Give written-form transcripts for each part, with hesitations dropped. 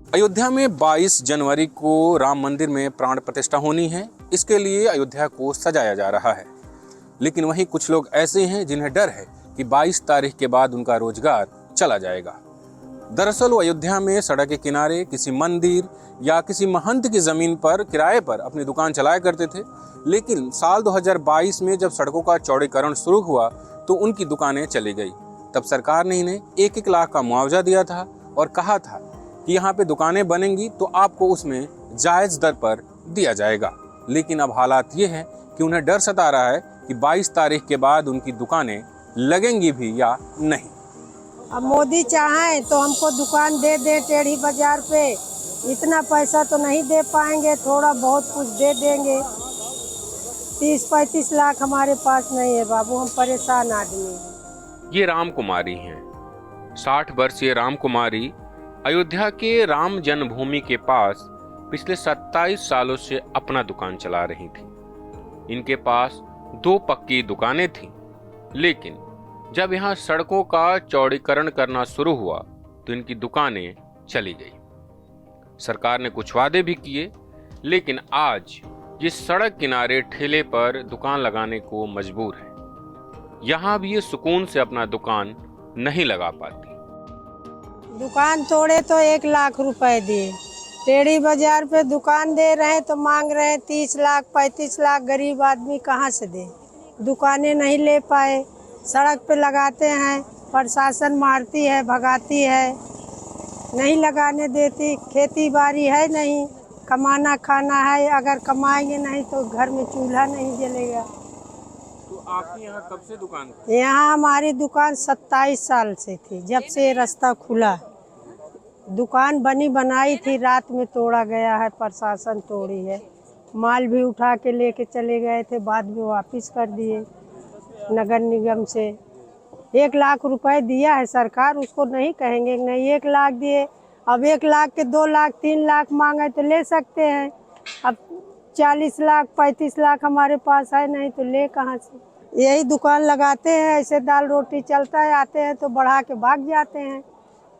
अयोध्या में 22 जनवरी को राम मंदिर में प्राण प्रतिष्ठा होनी है। इसके लिए अयोध्या को सजाया जा रहा है, लेकिन वहीं कुछ लोग ऐसे हैं जिन्हें डर है कि 22 तारीख के बाद उनका रोजगार चला जाएगा। दरअसल वो अयोध्या में सड़क के किनारे किसी मंदिर या किसी महंत की जमीन पर किराए पर अपनी दुकान चलाया करते थे, लेकिन साल 2022 में जब सड़कों का चौड़ीकरण शुरू हुआ तो उनकी दुकानें चली गई। तब सरकार ने इन्हें 1-1 लाख का मुआवजा दिया था और कहा था कि यहाँ पे दुकानें बनेंगी तो आपको उसमें जायज़ दर पर दिया जाएगा। लेकिन अब हालात ये हैं कि उन्हें डर सता रहा है कि 22 तारीख के बाद उनकी दुकानें लगेंगी भी या नहीं। अब मोदी चाहें तो हमको दुकान दे दे टेढ़ी बाजार पे, इतना पैसा तो नहीं दे पाएंगे, थोड़ा बहुत कुछ दे देंगे। 30-35 लाख हमारे पास नहीं है बाबू, हम परेशान आदमी हैं। ये राम कुमारी हैं। 60 वर्षीय राम कुमारी अयोध्या के राम जन्मभूमि के पास पिछले 27 सालों से अपना दुकान चला रही थी। इनके पास 2 पक्की दुकानें थीं, लेकिन जब यहाँ सड़कों का चौड़ीकरण करना शुरू हुआ तो इनकी दुकानें चली गई। सरकार ने कुछ वादे भी किए, लेकिन आज ये सड़क किनारे ठेले पर दुकान लगाने को मजबूर है। यहाँ भी ये सुकून से अपना दुकान नहीं लगा पाती। दुकान तोड़े तो 1 लाख रुपए दिए, टेढ़ी बाजार पे दुकान दे रहे हैं तो मांग रहे हैं 30 लाख 35 लाख। गरीब आदमी कहाँ से दे? दुकानें नहीं ले पाए, सड़क पे लगाते हैं, प्रशासन मारती है, भगाती है, नहीं लगाने देती। खेती बाड़ी है नहीं, कमाना खाना है, अगर कमाएंगे नहीं तो घर में चूल्हा नहीं जलेगा। तो आपकी यहाँ कब से दुकान थी? यहाँ हमारी दुकान 27 साल से थी, जब से रास्ता खुला। दुकान बनी बनाई थी, रात में तोड़ा गया है, प्रशासन तोड़ी है। माल भी उठा के लेके चले गए थे, बाद में वापस कर दिए नगर निगम से। 1 लाख रुपए दिया है सरकार, उसको नहीं कहेंगे नहीं। 1 लाख दिए, अब 1 लाख के 2 लाख 3 लाख मांगे तो ले सकते हैं। अब 40 लाख 35 लाख हमारे पास है नहीं तो ले कहाँ से? यही दुकान लगाते हैं, ऐसे दाल रोटी चलता है, आते हैं तो बढ़ा के भाग जाते हैं।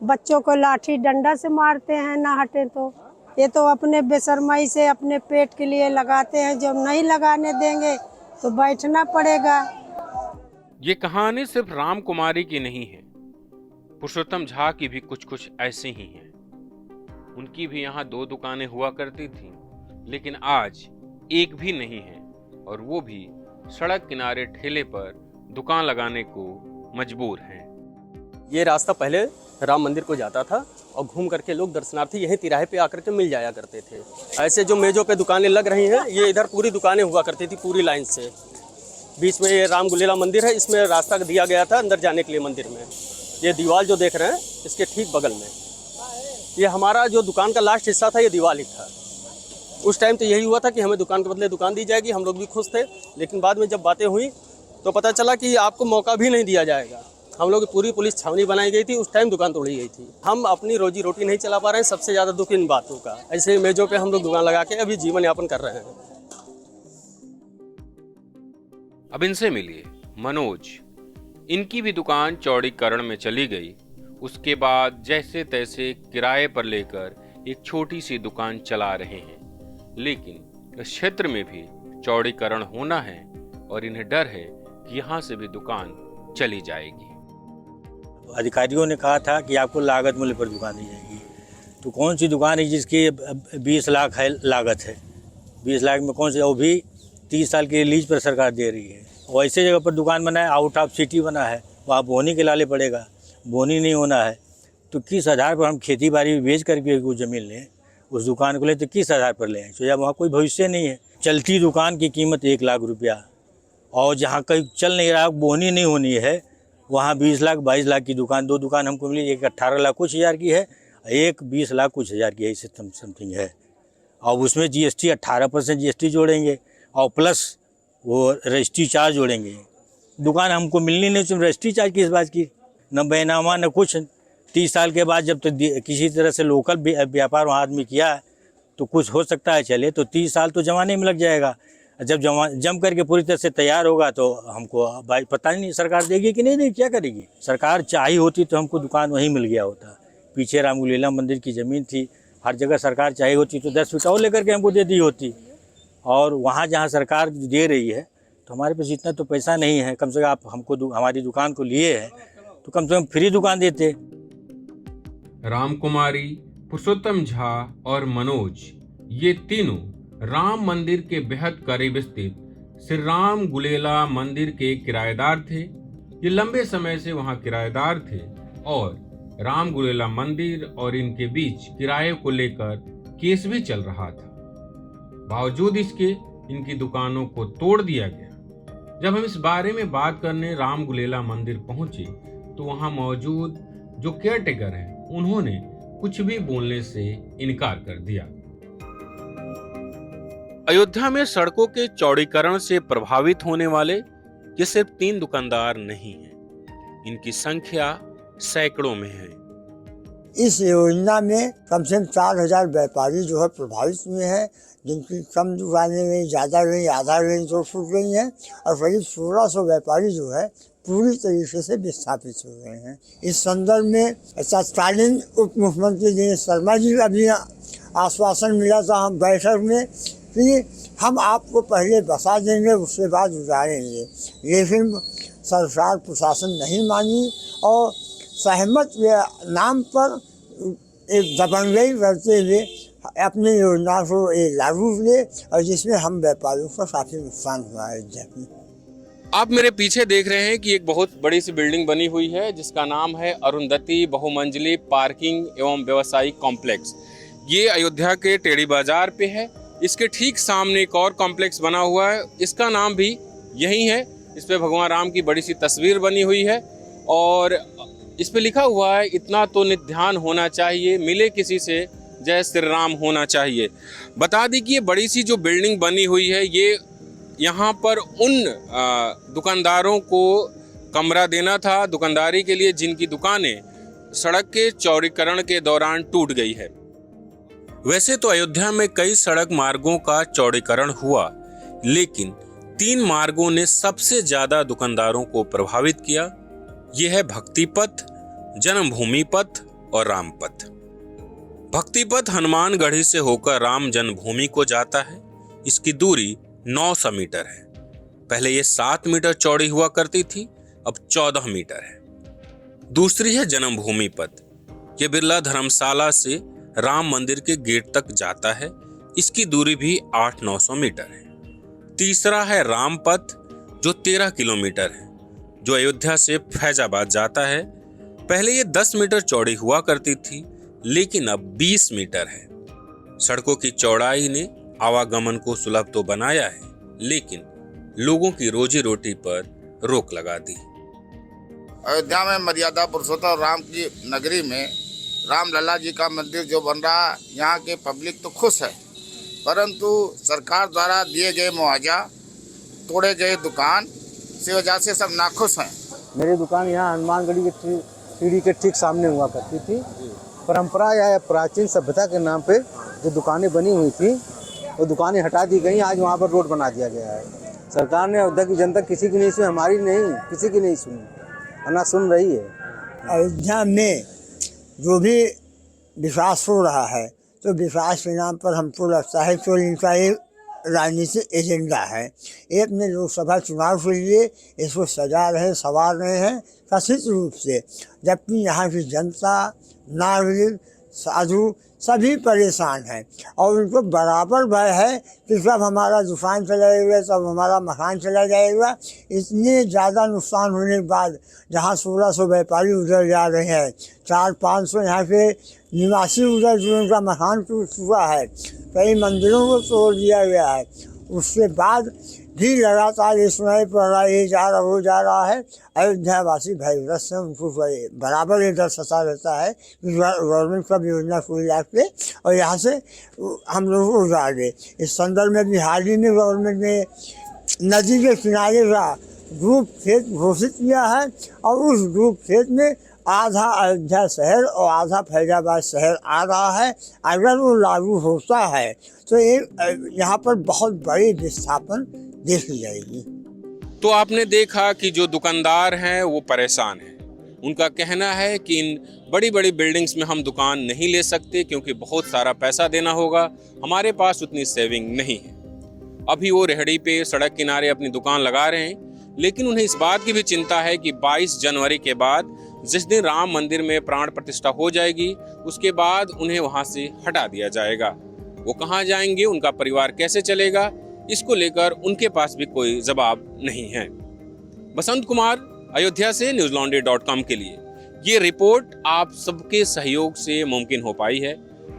बच्चों को लाठी डंडा से मारते हैं ना हटे तो। ये तो अपने बेशर्माई से अपने पेट के लिए लगाते हैं, जब नहीं लगाने देंगे तो बैठना पड़ेगा। ये कहानी सिर्फ राम कुमारी की नहीं है, पुरुषोत्तम झा की भी कुछ ऐसी ही हैं। उनकी भी यहाँ 2 दुकानें हुआ करती थी, लेकिन आज एक भी नहीं है और वो भी सड़क किनारे ठेले पर दुकान लगाने को मजबूर हैं। ये रास्ता पहले राम मंदिर को जाता था और घूम करके लोग दर्शनार्थी यहीं तिराहे पे आकर के मिल जाया करते थे। ऐसे जो मेजों पे दुकानें लग रही हैं, ये इधर पूरी दुकानें हुआ करती थी पूरी लाइन से। बीच में ये राम गुलेला मंदिर है, इसमें रास्ता दिया गया था अंदर जाने के लिए मंदिर में। ये दीवार जो देख रहे हैं इसके ठीक बगल में ये हमारा जो दुकान का लास्ट हिस्सा था, ये दीवार ही था। उस टाइम तो यही हुआ था कि हमें दुकान के बदले दुकान दी जाएगी, हम लोग भी खुश थे। लेकिन बाद में जब बातें हुई तो पता चला कि आपको मौका भी नहीं दिया जाएगा। हम लोग की पूरी पुलिस छावनी बनाई गई थी, उस टाइम दुकान तोड़ी गई थी। हम अपनी रोजी रोटी नहीं चला पा रहे हैं, सबसे ज़्यादा दुख इन बातों का। ऐसे ही मेजों पे हम लोग दुकान लगा के अभी जीवन यापन कर रहे हैं। अब इनसे मिलिए मनोज। इनकी भी दुकान चौड़ीकरण में चली गई। उसके बाद जैसे तैसे किराए पर लेकर एक छोटी सी दुकान चला रहे हैं, लेकिन इस क्षेत्र में भी चौड़ीकरण होना है और इन्हें डर है कि यहाँ से भी दुकान चली जाएगी। अधिकारियों ने कहा था कि आपको लागत मूल्य पर दुकान दी जाएगी। तो कौन सी दुकान है जिसकी 20 लाख है लागत है? 20 लाख में कौन सी? वो भी 30 साल के लीज पर सरकार दे रही है। वैसे जगह पर दुकान बना है, आउट ऑफ सिटी बना है, वहाँ बोनी के लाले पड़ेगा। बोनी नहीं होना है तो किस आधार पर हम खेती बाड़ी बेच करके वो ज़मीन लें, उस दुकान को लें तो किस आधार पर लें? तो जब वहाँ कोई भविष्य नहीं है। चलती दुकान की कीमत 1 लाख रुपया, और जहाँ कहीं चल नहीं रहा, बोनी नहीं होनी है, वहाँ 20 लाख 22 लाख की दुकान। 2 दुकान हमको मिली, एक 18 लाख कुछ हज़ार की है, एक 20 लाख कुछ हज़ार की है, इससे समथिंग है। और उसमें GST 18% GST जोड़ेंगे और प्लस वो रजिस्ट्री चार्ज जोड़ेंगे। दुकान हमको मिलनी नहीं, उसमें रजिस्ट्री चार्ज किस बात की? न बैनामा न कुछ। 30 साल के बाद जब तक किसी तरह से लोकल व्यापार वहाँ आदमी किया तो कुछ हो सकता है चले, तो 30 साल तो जमाने में लग जाएगा। जब जम करके पूरी तरह से तैयार होगा तो हमको भाई पता नहीं सरकार देगी कि नहीं देगी, क्या करेगी। सरकार चाहिए होती तो हमको दुकान वहीं मिल गया होता। पीछे रामलीला मंदिर की ज़मीन थी, हर जगह सरकार चाहिए होती तो 10 फीट और लेकर के हमको दे दी होती, और वहाँ जहाँ सरकार दे रही है तो हमारे पास इतना तो पैसा नहीं है। कम से कम आप हमको हमारी दुकान को लिए हैं तो कम से कम फ्री दुकान देते। रामकुमारी, पुरुषोत्तम झा और मनोज, ये तीनों राम मंदिर के बेहद करीब स्थित श्री राम गुलेला मंदिर के किराएदार थे। ये लंबे समय से वहां किराएदार थे और राम गुलेला मंदिर और इनके बीच किराए को लेकर केस भी चल रहा था। बावजूद इसके इनकी दुकानों को तोड़ दिया गया। जब हम इस बारे में बात करने राम गुलेला मंदिर पहुंचे तो वहां मौजूद जो केयरटेकर हैं उन्होंने कुछ भी बोलने से इनकार कर दिया। अयोध्या में सड़कों के चौड़ीकरण से प्रभावित होने वाले ये सिर्फ 3 दुकानदार नहीं हैं, इनकी संख्या सैकड़ों में है। इस योजना में कम से कम 4000 व्यापारी जो है प्रभावित हुए हैं, जिनकी कम दुकानें रही, ज़्यादा रही, आधा रही, 2 फुट रही हैं, और करीब 1600 व्यापारी जो है पूरी तरीके से विस्थापित हो गए हैं। इस संदर्भ में तत्कालीन उप मुख्यमंत्री दिनेश शर्मा जी का भी आश्वासन मिला था हम बैठक में कि हम आपको पहले बसा देंगे, उसके बाद उजाड़ेंगे, लेकिन सरकार प्रशासन नहीं मानी और सहमत के नाम पर एक दबंगई करते हुए अपनी योजना को लागू किए, और जिसमें हम व्यापारियों को काफ़ी नुकसान हुआ है। आप मेरे पीछे देख रहे हैं कि एक बहुत बड़ी सी बिल्डिंग बनी हुई है जिसका नाम है अरुंधति बहुमंजिली पार्किंग एवं व्यवसायिक कॉम्प्लेक्स। ये अयोध्या के टेढ़ी बाजार पे है। इसके ठीक सामने एक और कॉम्प्लेक्स बना हुआ है, इसका नाम भी यही है। इस पे भगवान राम की बड़ी सी तस्वीर बनी हुई है और इस पे लिखा हुआ है, इतना तो निध्यान होना चाहिए, मिले किसी से जय श्री राम होना चाहिए। बता दी कि ये बड़ी सी जो बिल्डिंग बनी हुई है, ये यहाँ पर उन दुकानदारों को कमरा देना था दुकानदारी के लिए जिनकी दुकानें सड़क के चौड़ीकरण के दौरान टूट गई है। वैसे तो अयोध्या में कई सड़क मार्गों का चौड़ीकरण हुआ, लेकिन 3 मार्गों ने सबसे ज्यादा दुकानदारों को प्रभावित किया। यह है भक्ति पथ, जन्मभूमि पथ और राम पथ। भक्ति पथ हनुमानगढ़ी से होकर राम जन्मभूमि को जाता है। इसकी दूरी 900 मीटर है। पहले ये 7 मीटर चौड़ी हुआ करती थी, अब 14 मीटर है। दूसरी है जन्मभूमि पथ। ये बिरला धर्मशाला से राम मंदिर के गेट तक जाता है। इसकी दूरी भी 800-900 मीटर है। तीसरा है राम पथ जो 13 किलोमीटर है, जो अयोध्या से फैजाबाद जाता है। पहले ये 10 मीटर चौड़ी हुआ करती थी, लेकिन अब 20 मीटर है। सड़कों की चौड़ाई ने आवागमन को सुलभ तो बनाया है, लेकिन लोगों की रोजी रोटी पर रोक लगा दी। अयोध्या में मर्यादा पुरुषोत्तम राम की नगरी में राम लला जी का मंदिर जो बन रहा है, यहाँ के पब्लिक तो खुश है, परंतु सरकार द्वारा दिए गए मुआवजा, तोड़े गए दुकान से वजह से सब नाखुश हैं। मेरी दुकान यहाँ हनुमानगढ़ी के सीढ़ी के ठीक सामने हुआ करती थी। परंपरा या प्राचीन सभ्यता के नाम पे जो दुकानें बनी हुई थी वो दुकानें हटा दी गई। आज वहाँ पर रोड बना दिया गया है। सरकार ने अयोध्या की जनता किसी की नहीं सुनी, हमारी नहीं, किसी की नहीं सुनी और ना सुन रही है। अयोध्या में जो भी विकास हो रहा है तो विकास के नाम पर हमको लगता है तो इनका एक राजनीतिक एजेंडा है। ये अपने लोकसभा चुनाव के लिए इसको सजा रहे, संवार रहे हैं कथित रूप से, जबकि यहाँ की जनता, नागरिक, साधु सभी परेशान हैं और उनको बराबर भय है कि कब हमारा दुकान चला जाएगा, तब हमारा मकान चला जाएगा। इतने ज़्यादा नुकसान होने के बाद जहाँ 1600 व्यापारी उधर जा रहे हैं, 400-500 यहाँ के निवासी उधर जो उनका मकान टूट चुका है, कई मंदिरों को तोड़ दिया गया है, उसके बाद भी लगातार ये सुनाई पड़ रहा है, ये जा रहा वो जा रहा है। अयोध्यावासी भयग्रस्त हैं, उनको बराबर ये डर सता रहता है कि गवर्नमेंट सब योजना कोई लाभ पे और यहाँ से हम लोगों को उजाड़ दे। इस संदर्भ में भी हाल ही में गवर्नमेंट ने नदी के किनारे का ग्रुप खेत घोषित किया है और उस ग्रुप खेत में आधा अयोध्या शहर और आधा फैजाबाद शहर आ रहा है। अगर वो लागू होता है तो एक यहाँ पर बहुत बड़ी विस्थापन देखी जाएगी। तो आपने देखा कि जो दुकानदार हैं वो परेशान हैं उनका कहना है कि इन बड़ी बड़ी बिल्डिंग्स में हम दुकान नहीं ले सकते क्योंकि बहुत सारा पैसा देना होगा, हमारे पास उतनी सेविंग नहीं है। अभी वो रेहड़ी पे सड़क किनारे अपनी दुकान लगा रहे हैं, लेकिन उन्हें इस बात की भी चिंता है कि 22 जनवरी के बाद जिस दिन राम मंदिर में प्राण प्रतिष्ठा हो जाएगी, उसके बाद उन्हें वहां से हटा दिया जाएगा। वो कहाँ जाएंगे, उनका परिवार कैसे चलेगा, इसको लेकर उनके पास भी कोई जवाब नहीं है। बसंत कुमार, अयोध्या से newslaundry.com के लिए ये रिपोर्ट आप सबके सहयोग से मुमकिन हो पाई है,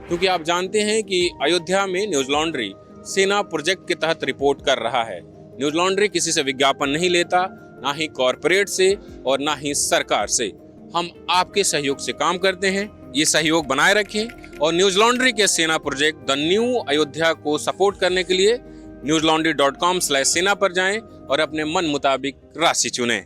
क्योंकि आप जानते हैं कि अयोध्या में न्यूज लॉन्ड्री सेना प्रोजेक्ट के तहत रिपोर्ट कर रहा है। न्यूज लॉन्ड्री किसी से विज्ञापन नहीं लेता, ना ही कॉरपोरेट से और ना ही सरकार से। हम आपके सहयोग से काम करते हैं, ये सहयोग बनाए रखें और न्यूज लॉन्ड्री के सेना प्रोजेक्ट द न्यू अयोध्या को सपोर्ट करने के लिए newslaundry.com/सेना पर जाएं और अपने मन मुताबिक राशि चुनें।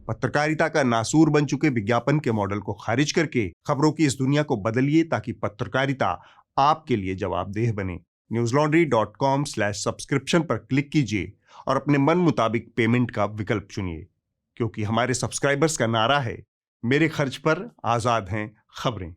पत्रकारिता का नासूर बन चुके विज्ञापन के मॉडल को खारिज करके खबरों की इस दुनिया को बदलिए ताकि पत्रकारिता आपके लिए जवाबदेह बने। newslaundry.com/सब्सक्रिप्शन पर क्लिक कीजिए और अपने मन मुताबिक पेमेंट का विकल्प चुनिए, क्योंकि हमारे सब्सक्राइबर्स का नारा है, मेरे खर्च पर आजाद हैं खबरें।